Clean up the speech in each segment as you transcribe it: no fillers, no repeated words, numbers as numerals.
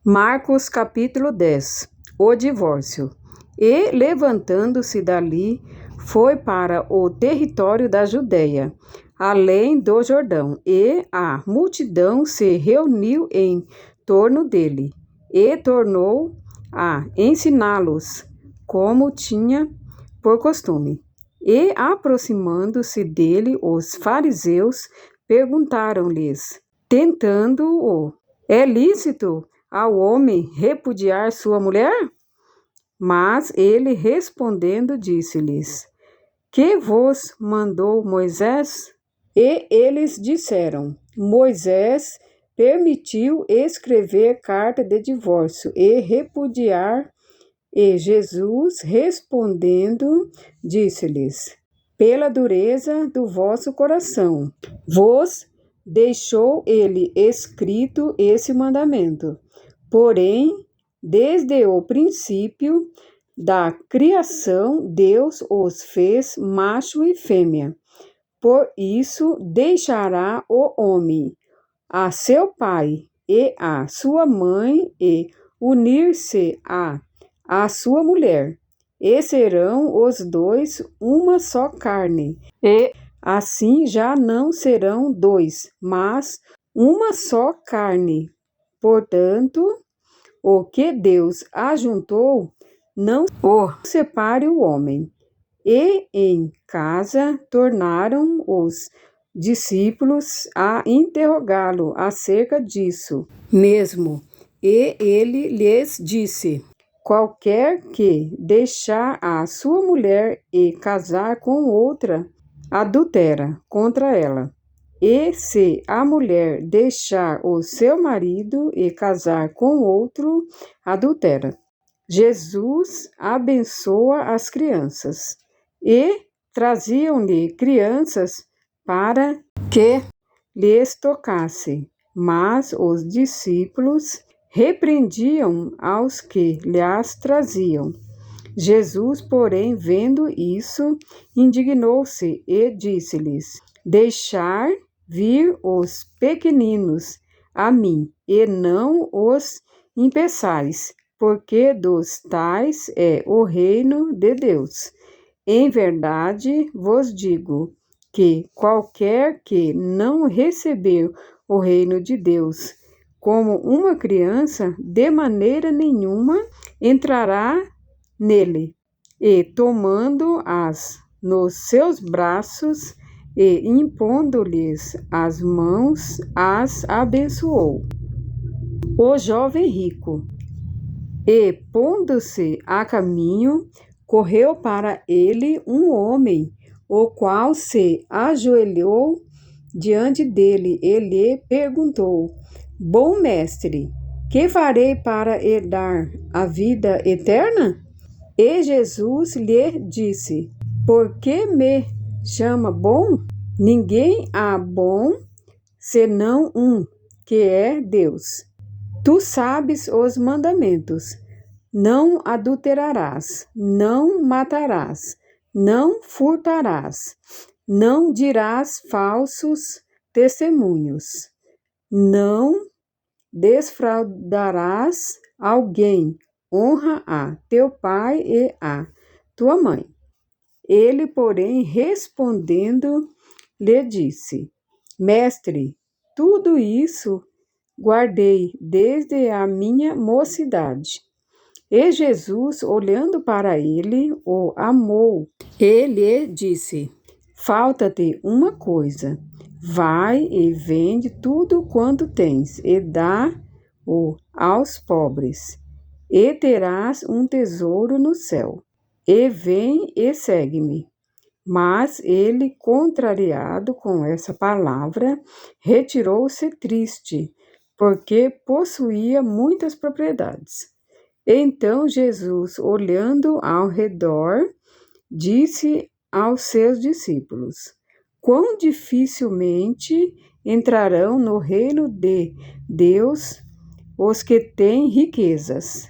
Marcos capítulo 10. O divórcio. E, levantando-se dali, foi para o território da Judéia, além do Jordão, e a multidão se reuniu em torno dele, e tornou a ensiná-los, como tinha por costume. E, aproximando-se dele, os fariseus perguntaram-lhes, tentando-o: é lícito ao homem repudiar sua mulher? Mas ele, respondendo, disse-lhes: que vos mandou Moisés? E eles disseram: Moisés permitiu escrever carta de divórcio e repudiar. E Jesus, respondendo, disse-lhes: pela dureza do vosso coração vos deixou ele escrito esse mandamento. Porém, desde o princípio da criação, Deus os fez macho e fêmea. Por isso, deixará o homem a seu pai e a sua mãe, e unir-se a sua mulher, e serão os dois uma só carne. E assim já não serão dois, mas uma só carne. Portanto, o que Deus ajuntou, não o separe o homem. E em casa tornaram os discípulos a interrogá-lo acerca disso mesmo. E ele lhes disse: qualquer que deixar a sua mulher e casar com outra, adultera contra ela. E se a mulher deixar o seu marido e casar com outro, adultera. Jesus abençoa as crianças. E traziam-lhe crianças para que lhes tocasse. Mas os discípulos repreendiam aos que lhes traziam. Jesus, porém, vendo isso, indignou-se e disse-lhes: deixar vir os pequeninos a mim, e não os impeçais, porque dos tais é o reino de Deus. Em verdade vos digo que qualquer que não receber o reino de Deus como uma criança, de maneira nenhuma entrará nele. E tomando-as nos seus braços e impondo-lhes as mãos, as abençoou. O jovem rico. E, pondo-se a caminho, correu para ele um homem, o qual se ajoelhou diante dele e lhe perguntou: bom mestre, que farei para herdar a vida eterna? E Jesus lhe disse: por que me chama bom? Ninguém há bom, senão um, que é Deus. Tu sabes os mandamentos: não adulterarás, não matarás, não furtarás, não dirás falsos testemunhos, não defraudarás alguém, honra a teu pai e a tua mãe. Ele, porém, respondendo, lhe disse: mestre, tudo isso guardei desde a minha mocidade. E Jesus, olhando para ele, o amou. E lhe disse: falta-te uma coisa. Vai e vende tudo quanto tens, e dá-o aos pobres, e terás um tesouro no céu. E vem e segue-me. Mas ele, contrariado com essa palavra, retirou-se triste, porque possuía muitas propriedades. Então Jesus, olhando ao redor, disse aos seus discípulos: quão dificilmente entrarão no reino de Deus os que têm riquezas.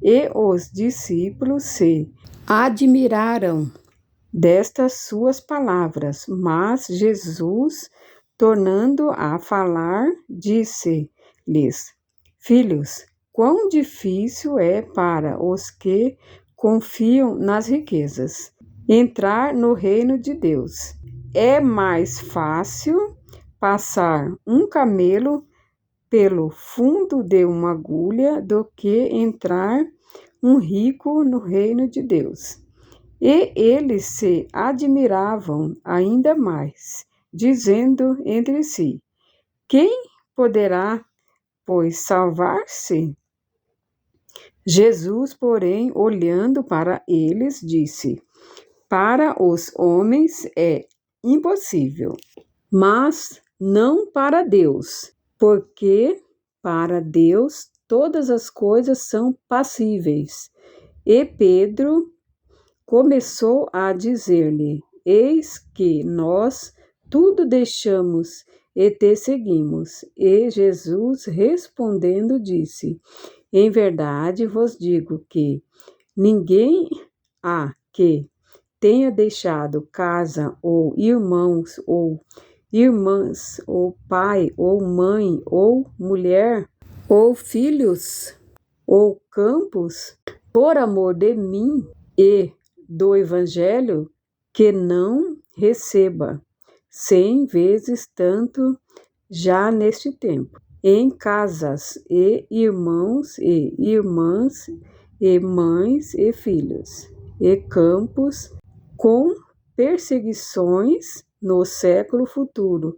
E os discípulos se admiraram destas suas palavras, mas Jesus, tornando a falar, disse-lhes: filhos, quão difícil é para os que confiam nas riquezas entrar no reino de Deus. É mais fácil passar um camelo pelo fundo de uma agulha do que entrar um rico no reino de Deus. E eles se admiravam ainda mais, dizendo entre si: quem poderá, pois, salvar-se? Jesus, porém, olhando para eles, disse: para os homens é impossível, mas não para Deus, porque para Deus todas as coisas são passíveis. E Pedro começou a dizer-lhe: eis que nós tudo deixamos e te seguimos. E Jesus respondendo disse: em verdade vos digo que ninguém há que tenha deixado casa, ou irmãos, ou irmãs, ou pai, ou mãe, ou mulher, ou filhos, ou campos, por amor de mim e do Evangelho, que não receba 100 vezes tanto já neste tempo, em casas, e irmãos, e irmãs, e mães, e filhos, e campos, com perseguições no século futuro,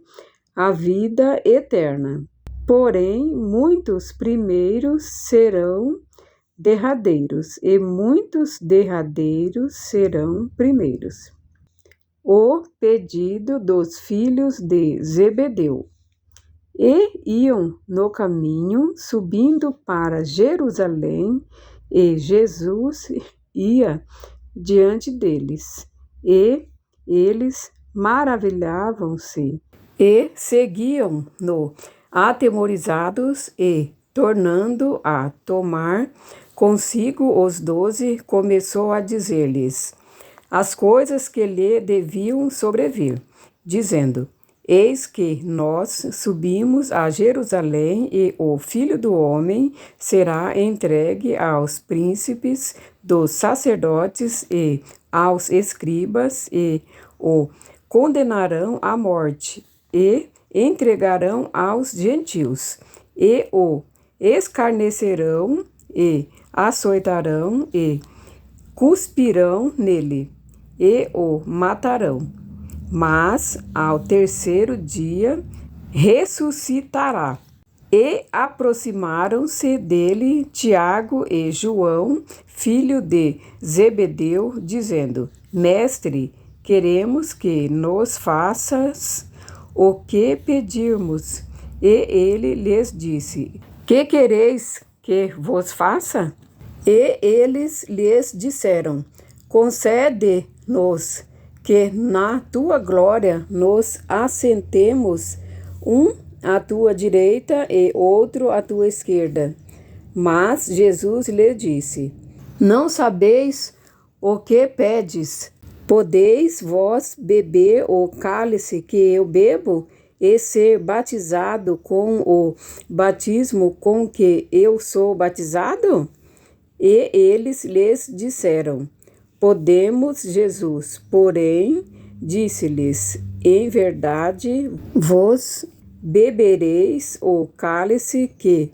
a vida eterna. Porém, muitos primeiros serão derradeiros, e muitos derradeiros serão primeiros. O pedido dos filhos de Zebedeu. E iam no caminho, subindo para Jerusalém, e Jesus ia diante deles. E eles maravilhavam-se e seguiam-no, atemorizados, e, tornando a tomar consigo os 12, começou a dizer-lhes as coisas que lhe deviam sobrevir, dizendo: eis que nós subimos a Jerusalém, e o Filho do Homem será entregue aos príncipes dos sacerdotes e aos escribas, e o condenarão à morte, e entregarão aos gentios, e o escarnecerão, e açoitarão, e cuspirão nele, e o matarão. Mas ao terceiro dia ressuscitará. E aproximaram-se dele Tiago e João, filho de Zebedeu, dizendo: Mestre, queremos que nos faças o que pedirmos. E ele lhes disse: que quereis que vos faça? E eles lhes disseram: concede-nos que na tua glória nos assentemos, um à tua direita e outro à tua esquerda. Mas Jesus lhe disse: não sabeis o que pedes. Podeis vós beber o cálice que eu bebo, e ser batizado com o batismo com que eu sou batizado? E eles lhes disseram: podemos, Jesus. Porém, disse-lhes: em verdade vos bebereis o cálice que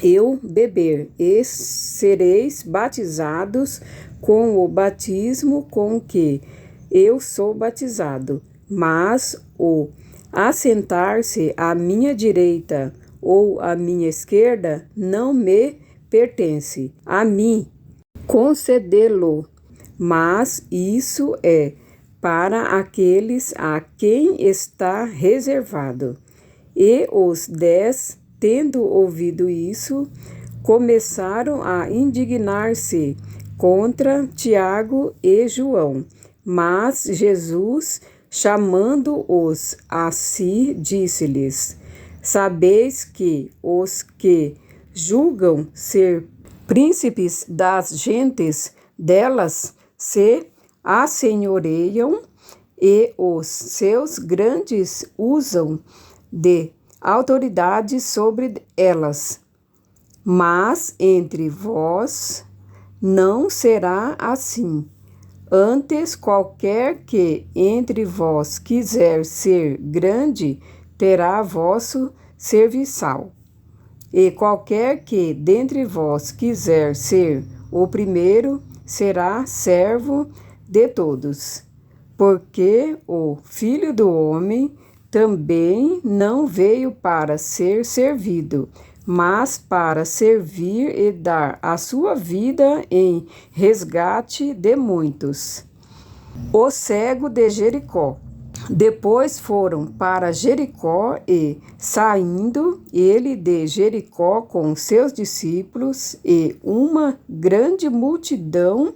eu beber, e sereis batizados com o batismo com que eu sou batizado. Mas o assentar-se à minha direita ou à minha esquerda não me pertence a mim concedê-lo, mas isso é para aqueles a quem está reservado. E os 10, tendo ouvido isso, começaram a indignar-se contra Tiago e João. Mas Jesus, chamando-os a si, disse-lhes: sabeis que os que julgam ser príncipes das gentes delas se assenhoreiam, e os seus grandes usam de autoridade sobre elas. Mas entre vós não será assim. Antes, qualquer que entre vós quiser ser grande, terá vosso serviçal. E qualquer que dentre vós quiser ser o primeiro, será servo de todos. Porque o Filho do Homem também não veio para ser servido, mas para servir e dar a sua vida em resgate de muitos. O cego de Jericó. Depois foram para Jericó e, saindo ele de Jericó com seus discípulos e uma grande multidão,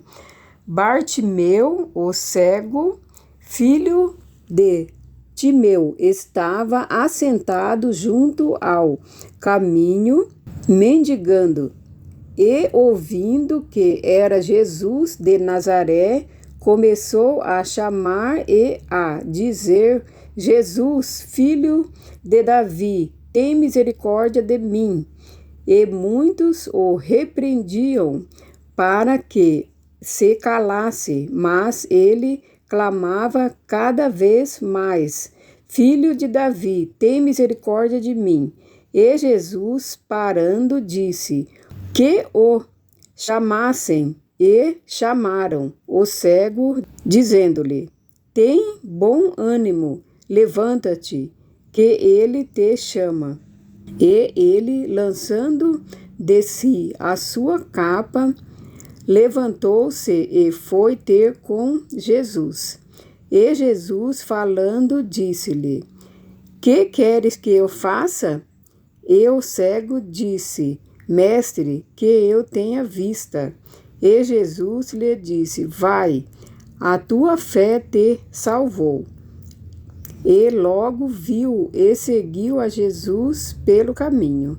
Bartimeu, o cego, filho de Timeu, estava assentado junto ao caminho, mendigando, e ouvindo que era Jesus de Nazaré, começou a chamar e a dizer: Jesus, filho de Davi, tem misericórdia de mim. E muitos o repreendiam para que se calasse, mas ele clamava cada vez mais: Filho de Davi, tem misericórdia de mim. E Jesus, parando, disse que o chamassem. E chamaram o cego, dizendo-lhe: Tem bom ânimo, levanta-te, que ele te chama. E ele, lançando de si a sua capa, levantou-se e foi ter com Jesus. E Jesus, falando, disse-lhe: Que queres que eu faça? E o cego disse: Mestre, que eu tenha vista. E Jesus lhe disse: Vai, a tua fé te salvou. E logo viu e seguiu a Jesus pelo caminho.